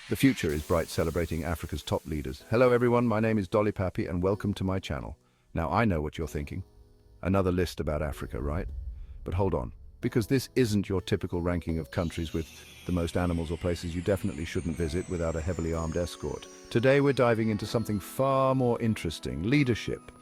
The future is bright, celebrating Africa's top leaders. Hello everyone, my name is Dolly Pappy and welcome to my channel. Now I know what you're thinking. Another list about Africa, right? But hold on, because this isn't your typical ranking of countries with the most animals or places you definitely shouldn't visit without a heavily armed escort. Today we're diving into something far more interesting: leadership.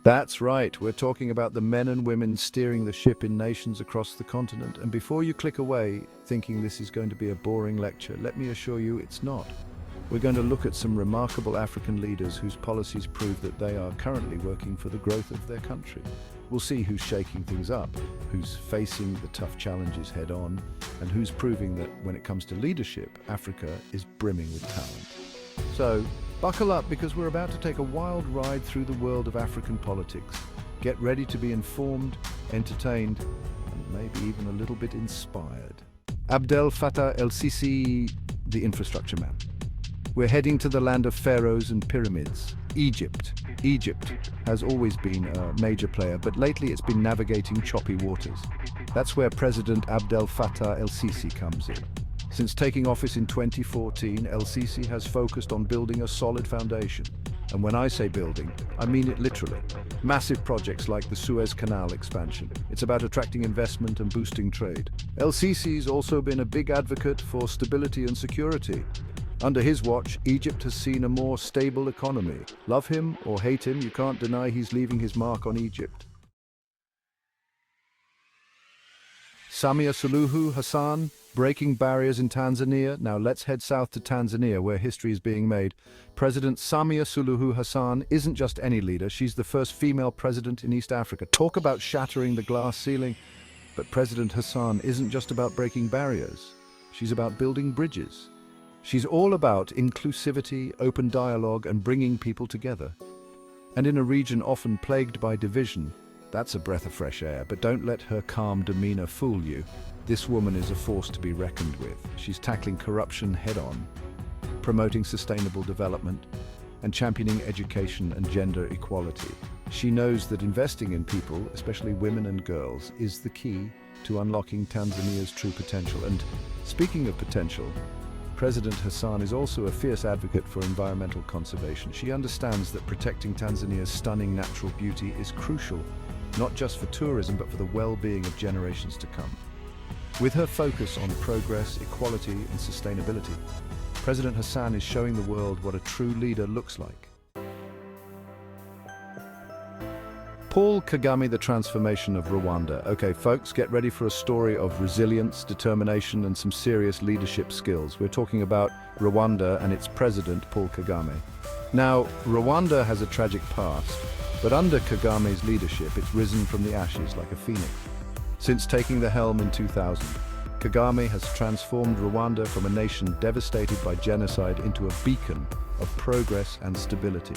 That's right, we're talking about the men and women steering the ship in nations across the continent. And before you click away thinking this is going to be a boring lecture, let me assure you it's not. We're going to look at some remarkable African leaders whose policies prove that they are currently working for the growth of their country. We'll see who's shaking things up, who's facing the tough challenges head on, and who's proving that when it comes to leadership, Africa is brimming with talent. So, buckle up, because we're about to take a wild ride through the world of African politics. Get ready to be informed, entertained, and maybe even a little bit inspired. Abdel Fattah el-Sisi, the infrastructure man. We're heading to the land of pharaohs and pyramids, Egypt. Egypt has always been a major player, but lately it's been navigating choppy waters. That's where President Abdel Fattah el-Sisi comes in. Since taking office in 2014, el-Sisi has focused on building a solid foundation. And when I say building, I mean it literally. Massive projects like the Suez Canal expansion. It's about attracting investment and boosting trade. El-Sisi's also been a big advocate for stability and security. Under his watch, Egypt has seen a more stable economy. Love him or hate him, you can't deny he's leaving his mark on Egypt. Samia Suluhu Hassan, breaking barriers in Tanzania. Now let's head south to Tanzania, where history is being made. President Samia Suluhu Hassan isn't just any leader, she's the first female president in East Africa. Talk about shattering the glass ceiling. But President Hassan isn't just about breaking barriers, she's about building bridges. She's all about inclusivity, open dialogue, and bringing people together. And in a region often plagued by division, that's a breath of fresh air. But don't let her calm demeanor fool you. This woman is a force to be reckoned with. She's tackling corruption head-on, promoting sustainable development, and championing education and gender equality. She knows that investing in people, especially women and girls, is the key to unlocking Tanzania's true potential. And speaking of potential, President Hassan is also a fierce advocate for environmental conservation. She understands that protecting Tanzania's stunning natural beauty is crucial, not just for tourism, but for the well-being of generations to come. With her focus on progress, equality, and sustainability, President Hassan is showing the world what a true leader looks like. Paul Kagame, the transformation of Rwanda. Okay, folks, get ready for a story of resilience, determination, and some serious leadership skills. We're talking about Rwanda and its president, Paul Kagame. Now, Rwanda has a tragic past, but under Kagame's leadership, it's risen from the ashes like a phoenix. Since taking the helm in 2000, Kagame has transformed Rwanda from a nation devastated by genocide into a beacon of progress and stability.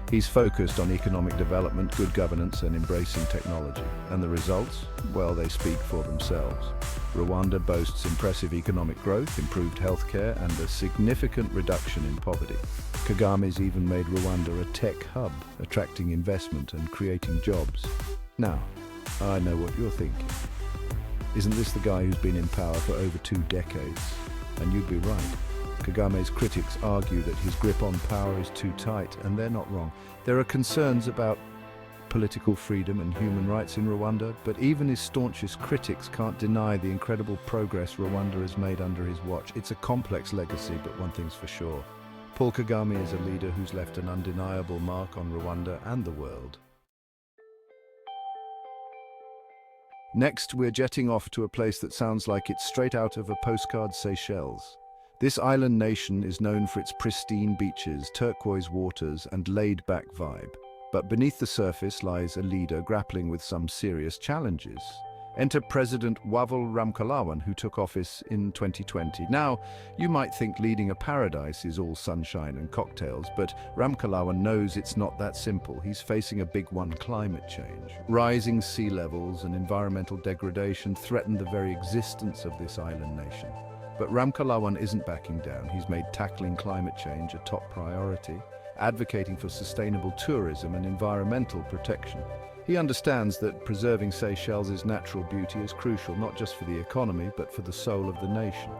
He's focused on economic development, good governance, and embracing technology. And the results? Well, they speak for themselves. Rwanda boasts impressive economic growth, improved healthcare, and a significant reduction in poverty. Kagame's even made Rwanda a tech hub, attracting investment and creating jobs. Now, I know what you're thinking. Isn't this the guy who's been in power for over 2 decades? And you'd be right. Kagame's critics argue that his grip on power is too tight, and they're not wrong. There are concerns about political freedom and human rights in Rwanda, but even his staunchest critics can't deny the incredible progress Rwanda has made under his watch. It's a complex legacy, but one thing's for sure. Paul Kagame is a leader who's left an undeniable mark on Rwanda and the world. Next, we're jetting off to a place that sounds like it's straight out of a postcard, Seychelles. This island nation is known for its pristine beaches, turquoise waters, and laid-back vibe. But beneath the surface lies a leader grappling with some serious challenges. Enter President Wavel Ramkalawan, who took office in 2020. Now, you might think leading a paradise is all sunshine and cocktails, but Ramkalawan knows it's not that simple. He's facing a big one: climate change. Rising sea levels and environmental degradation threaten the very existence of this island nation. But Ramkalawan isn't backing down. He's made tackling climate change a top priority, advocating for sustainable tourism and environmental protection. He understands that preserving Seychelles' natural beauty is crucial, not just for the economy, but for the soul of the nation.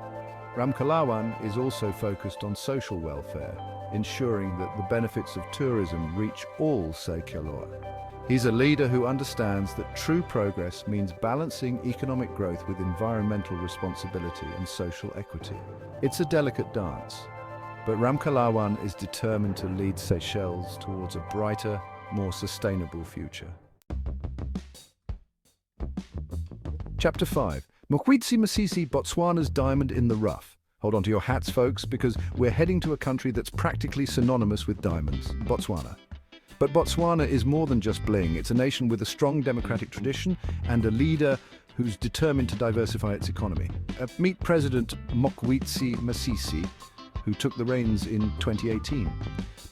Ramkalawan is also focused on social welfare, ensuring that the benefits of tourism reach all Seychelles. He's a leader who understands that true progress means balancing economic growth with environmental responsibility and social equity. It's a delicate dance, but Ramkalawan is determined to lead Seychelles towards a brighter, more sustainable future. Chapter 5. Mokgweetsi Masisi, Botswana's diamond in the rough. Hold on to your hats, folks, because we're heading to a country that's practically synonymous with diamonds, Botswana. But Botswana is more than just bling. It's a nation with a strong democratic tradition and a leader who's determined to diversify its economy. Meet President Mokgweetsi Masisi, who took the reins in 2018.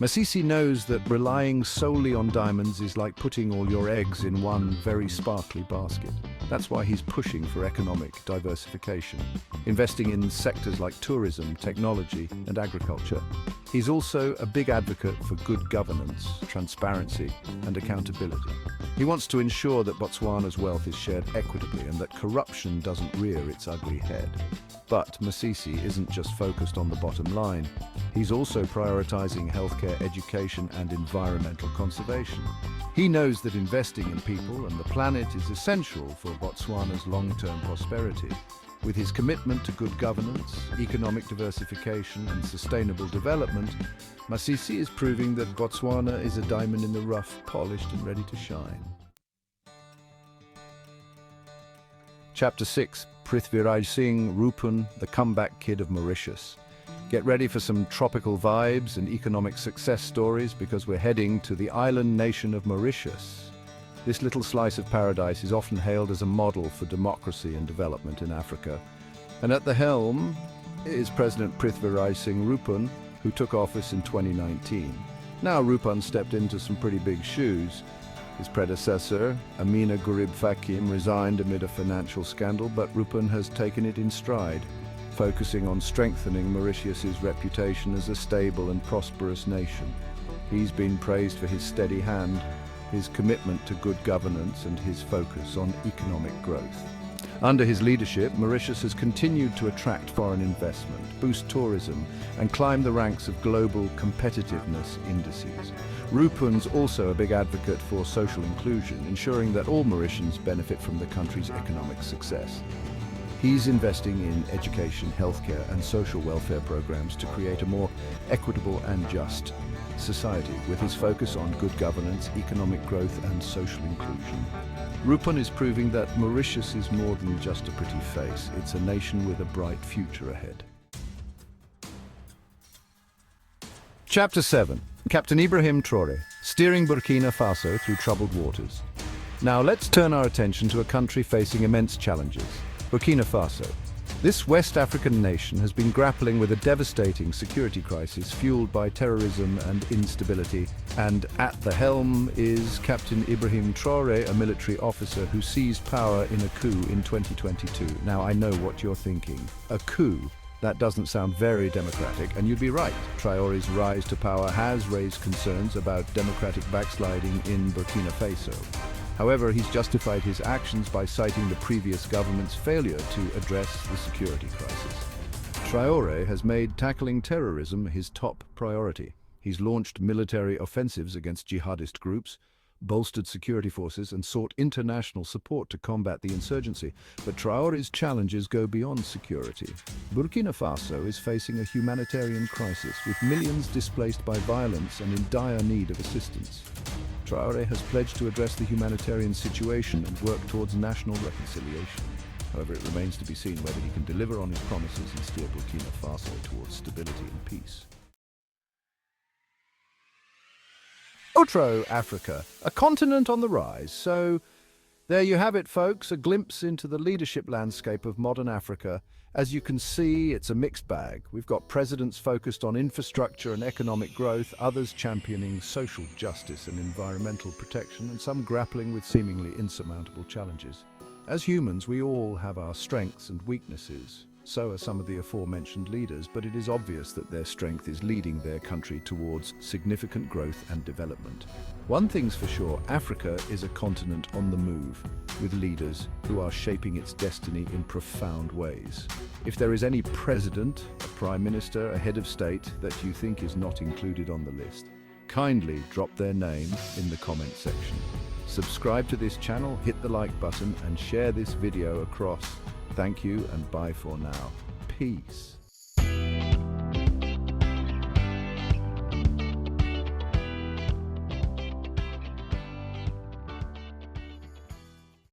Masisi knows that relying solely on diamonds is like putting all your eggs in one very sparkly basket. That's why he's pushing for economic diversification, investing in sectors like tourism, technology, and agriculture. He's also a big advocate for good governance, transparency, and accountability. He wants to ensure that Botswana's wealth is shared equitably and that corruption doesn't rear its ugly head. But Masisi isn't just focused on the bottom line. He's also prioritizing healthcare, education, and environmental conservation. He knows that investing in people and the planet is essential for Botswana's long-term prosperity. With his commitment to good governance, economic diversification, and sustainable development, Masisi is proving that Botswana is a diamond in the rough, polished and ready to shine. Chapter 6. Prithviraj Singh Rupun, the comeback kid of Mauritius. Get ready for some tropical vibes and economic success stories because we're heading to the island nation of Mauritius. This little slice of paradise is often hailed as a model for democracy and development in Africa. And at the helm is President Prithviraj Singh Rupun, who took office in 2019. Now Rupun stepped into some pretty big shoes. His predecessor, Amina Gurib Fakim, resigned amid a financial scandal, but Rupun has taken it in stride, focusing on strengthening Mauritius's reputation as a stable and prosperous nation. He's been praised for his steady hand, his commitment to good governance, and his focus on economic growth. Under his leadership, Mauritius has continued to attract foreign investment, boost tourism, and climb the ranks of global competitiveness indices. Rupun's also a big advocate for social inclusion, ensuring that all Mauritians benefit from the country's economic success. He's investing in education, healthcare, and social welfare programs to create a more equitable and just society, with his focus on good governance, economic growth, and social inclusion. Rupun is proving that Mauritius is more than just a pretty face. It's a nation with a bright future ahead. Chapter 7. Captain Ibrahim Traoré, steering Burkina Faso through troubled waters. Now let's turn our attention to a country facing immense challenges, Burkina Faso. This West African nation has been grappling with a devastating security crisis fueled by terrorism and instability, and at the helm is Captain Ibrahim Traoré, a military officer who seized power in a coup in 2022. Now I know what you're thinking. A coup? That doesn't sound very democratic, and you'd be right. Traoré's rise to power has raised concerns about democratic backsliding in Burkina Faso. However, he's justified his actions by citing the previous government's failure to address the security crisis. Traoré has made tackling terrorism his top priority. He's launched military offensives against jihadist groups, bolstered security forces, and sought international support to combat the insurgency. But Traoré's challenges go beyond security. Burkina Faso is facing a humanitarian crisis, with millions displaced by violence and in dire need of assistance. Traoré has pledged to address the humanitarian situation and work towards national reconciliation. However, it remains to be seen whether he can deliver on his promises and steer Burkina Faso towards stability and peace. Outro Africa, a continent on the rise. So there you have it, folks, a glimpse into the leadership landscape of modern Africa. As you can see, it's a mixed bag. We've got presidents focused on infrastructure and economic growth, others championing social justice and environmental protection, and some grappling with seemingly insurmountable challenges. As humans, we all have our strengths and weaknesses. So are some of the aforementioned leaders, but it is obvious that their strength is leading their country towards significant growth and development. One thing's for sure, Africa is a continent on the move, with leaders who are shaping its destiny in profound ways. If there is any president, a prime minister, a head of state that you think is not included on the list, kindly drop their name in the comment section. Subscribe to this channel, hit the like button, and share this video across. Thank you and bye for now. Peace.